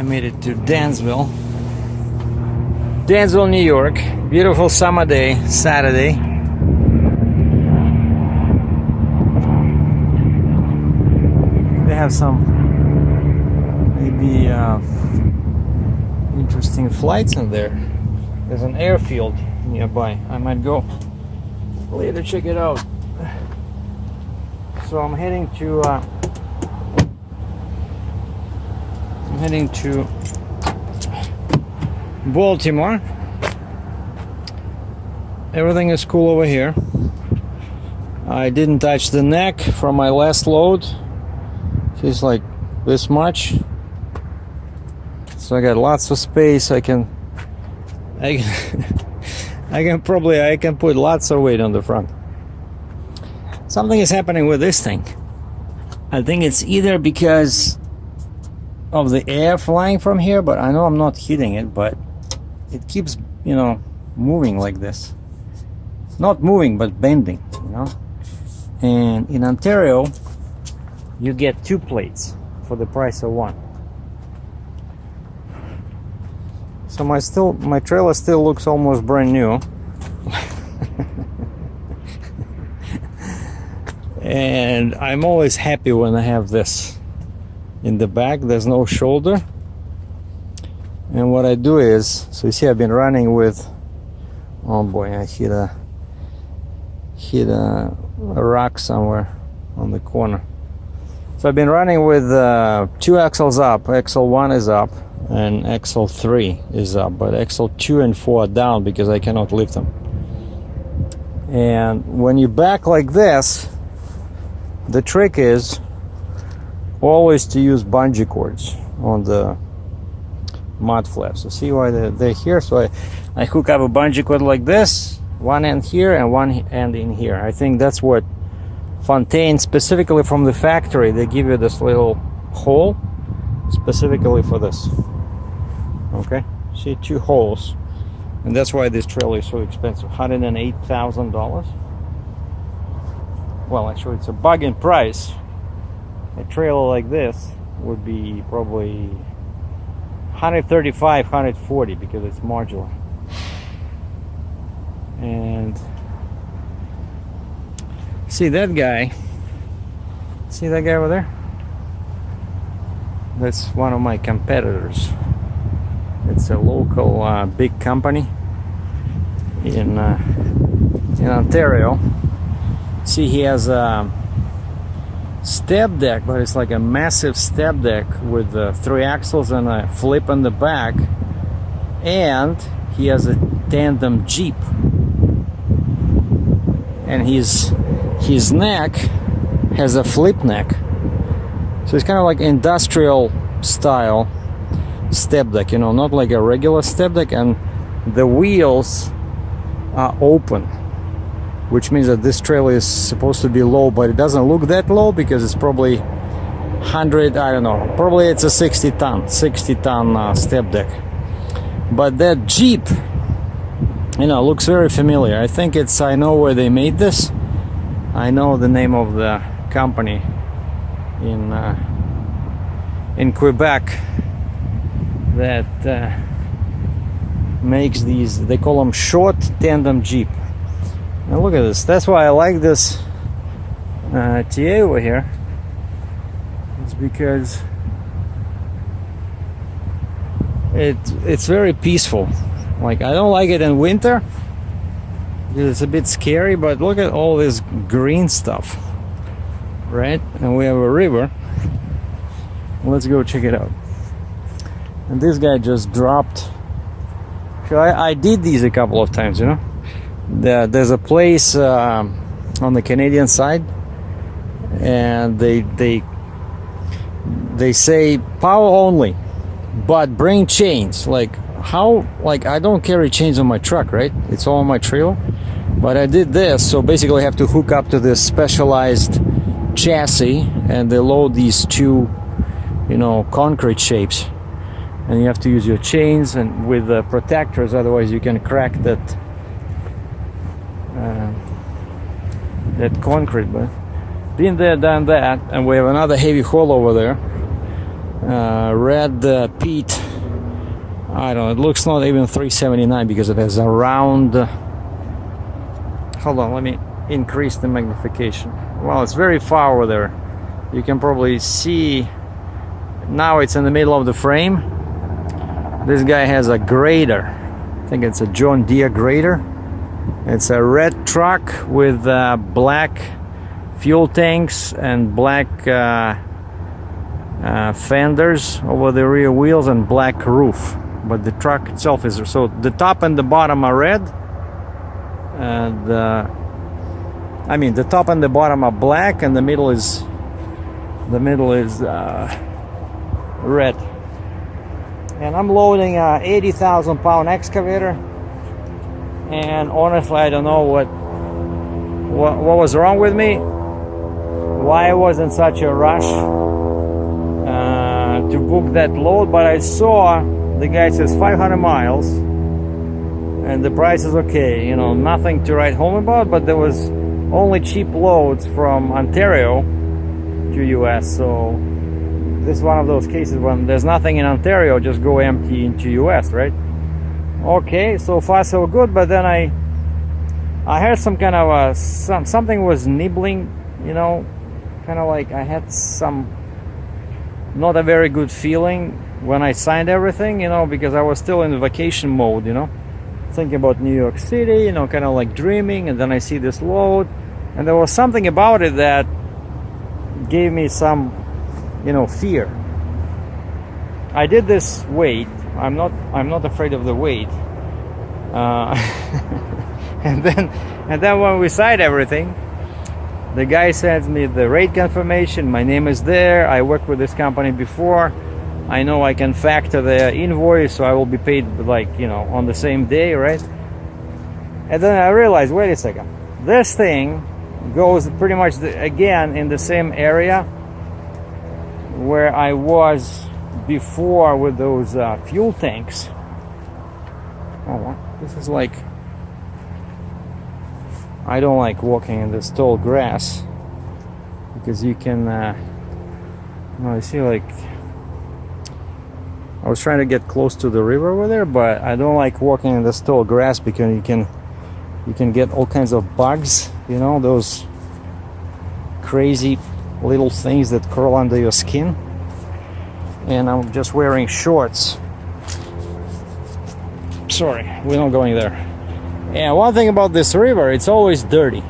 I made it to Dansville, New York. Beautiful summer day, Saturday. They have some maybe interesting flights in there. There's an airfield nearby. I might go later check it out. So I'm heading to Baltimore. Everything is cool over here. I didn't touch the neck from my last load. It's like this much. So I got lots of space. I can put lots of weight on the front. Something is happening with this thing. I think it's either because of the air flying from here, but I know I'm not hitting it, but it keeps, moving like this. Not moving, but bending, And in Ontario, you get 2 plates for the price of 1. So my trailer still looks almost brand new. And I'm always happy when I have this in the back. There's no shoulder. And what I do is, so you see I've been running with, oh boy, I hit a rock somewhere on the corner. So I've been running with 2 axles up. Axle 1 is up and axle 3 is up, but axle 2 and 4 are down because I cannot lift them. And when you back like this, the trick is always to use bungee cords on the mud flaps. So see why they're here? So I hook up a bungee cord like this, one end here and one end in here. I think that's what Fontaine, specifically from the factory, they give you this little hole specifically for this. Okay, see, 2 holes, and that's why this trailer is so expensive. $108,000. Well, actually, it's a bargain price. A trailer like this would be probably 135, 140 because it's modular. And see that guy over there? That's one of my competitors. It's a local big company in Ontario. See, he has a step deck, but it's like a massive step deck with 3 axles and a flip on the back, and he has a tandem Jeep, and his neck has a flip neck, so it's kind of like industrial style step deck, not like a regular step deck, and the wheels are open, which means that this trailer is supposed to be low, but it doesn't look that low because it's probably 100, I don't know, probably it's a 60 ton step deck. But that Jeep, looks very familiar. I think I know where they made this. I know the name of the company in Quebec that makes these. They call them short tandem Jeep. Now look at this. That's why I like this TA over here. It's because it's very peaceful. Like, I don't like it in winter because it's a bit scary, but look at all this green stuff, right? And we have a river. Let's go check it out. And this guy just dropped. So I did these a couple of times, There's a place on the Canadian side, and they say power only, but bring chains. Like, how? Like, I don't carry chains on my truck, right? It's all on my trailer. But I did this, so basically I have to hook up to this specialized chassis, and they load these 2, concrete shapes, and you have to use your chains and with the protectors, otherwise you can crack that concrete. But been there, done that, and we have another heavy haul over there. red peat. I don't know, it looks not even 379 because it has a round. Hold on, let me increase the magnification. Well, it's very far over there. You can probably see now it's in the middle of the frame. This guy has a grader. I think it's a John Deere grader. It's a red truck with black fuel tanks and black fenders over the rear wheels and black roof. But the truck itself is, so the top and the bottom are red, and I mean the top and the bottom are black, and the middle is red. And I'm loading a 80,000 pound excavator, and honestly I don't know what was wrong with me, why I was in such a rush to book that load. But I saw the guy says 500 miles and the price is okay, you know, nothing to write home about, but there was only cheap loads from Ontario to US. So this is one of those cases when there's nothing in Ontario, just go empty into US, right? Okay, so far so good. But then I heard some kind of something was nibbling, you know, kind of like I had some not a very good feeling when I signed everything, you know, because I was still in vacation mode, you know, thinking about New York City, you know, kind of like dreaming. And then I see this load, and there was something about it that gave me some, you know, fear. I did this weight. I'm not afraid of the weight. And then when we signed everything, the guy sends me the rate confirmation. My name is there. I worked with this company before. I know I can factor the invoice, so I will be paid, like, you know, on the same day, right? And then I realized, wait a second, this thing goes pretty much again in the same area where I was before with those fuel tanks. Oh, this is like, I don't like walking in this tall grass because you can I see, like, I was trying to get close to the river over there, but I don't like walking in this tall grass because you can get all kinds of bugs, you know, those crazy little things that curl under your skin. And I'm just wearing shorts. Sorry, we're not going there. And one thing about this river, it's always dirty.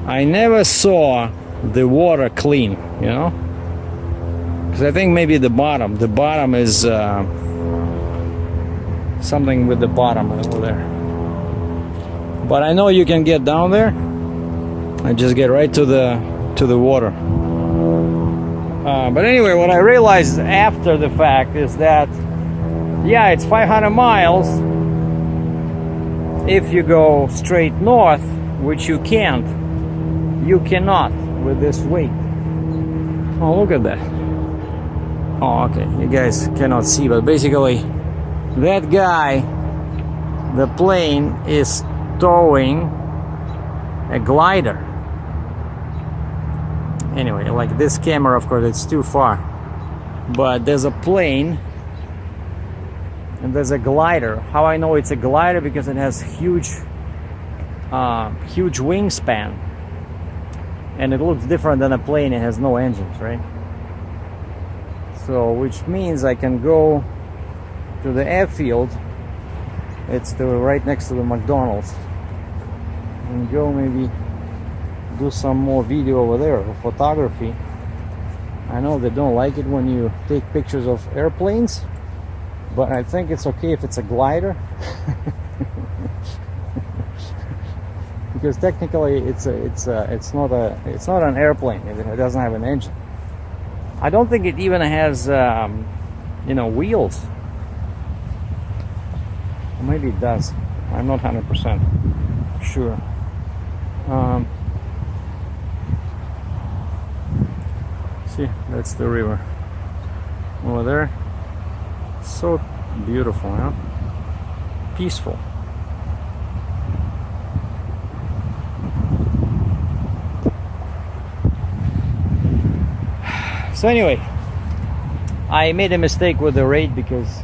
I never saw the water clean, you know, because I think maybe the bottom is something with the bottom over there. But I know you can get down there and just get right to the water. But anyway, what I realized after the fact is that, yeah, it's 500 miles if you go straight north, which you can't. You cannot with this weight. Oh, look at that. Oh, okay, you guys cannot see, but basically that guy, the plane is towing a glider. Anyway, like this camera, of course, it's too far, but there's a plane and there's a glider. How I know it's a glider? Because it has huge wingspan, and it looks different than a plane. It has no engines, right? So, which means I can go to the airfield. It's right next to the McDonald's, and go maybe do some more video over there, or photography. I know they don't like it when you take pictures of airplanes, but I think it's okay if it's a glider. Because technically it's not an airplane. It doesn't have an engine. I don't think it even has you know, wheels. Or maybe it does. I'm not 100% sure. See, that's the river over there. So beautiful, huh? Peaceful. So anyway, I made a mistake with the rate because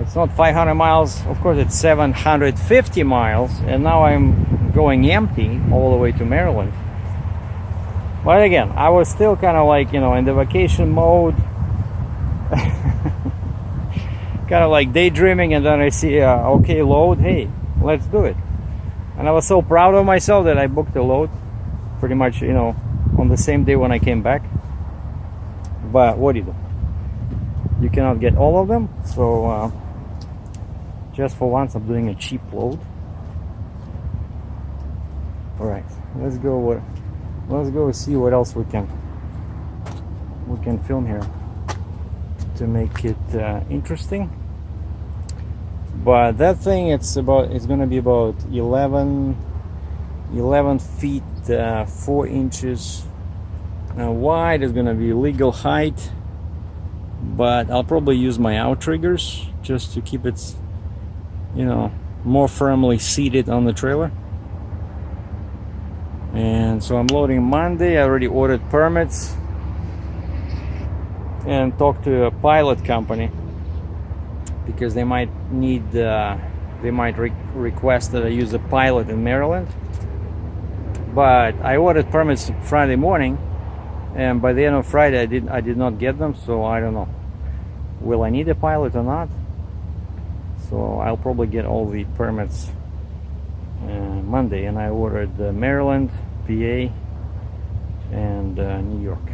it's not 500 miles, of course it's 750 miles, and now I'm going empty all the way to Maryland. But again, I was still kind of like, you know, in the vacation mode, kind of like daydreaming, and then I see okay load, hey, let's do it. And I was so proud of myself that I booked the load pretty much, you know, on the same day when I came back. But what do you do? You cannot get all of them, so just for once I'm doing a cheap load. All right, let's go see what else we can film here to make it interesting. But that thing, it's gonna be about 11 feet 4 inches wide. Is gonna be legal height, but I'll probably use my outriggers just to keep it, you know, more firmly seated on the trailer. And so I'm loading Monday. I already ordered permits and talked to a pilot company because they might need request that I use a pilot in Maryland. But I ordered permits Friday morning, and by the end of Friday I did not get them, so I don't know, will I need a pilot or not. So I'll probably get all the permits Monday. And I ordered Maryland, PA, and New York.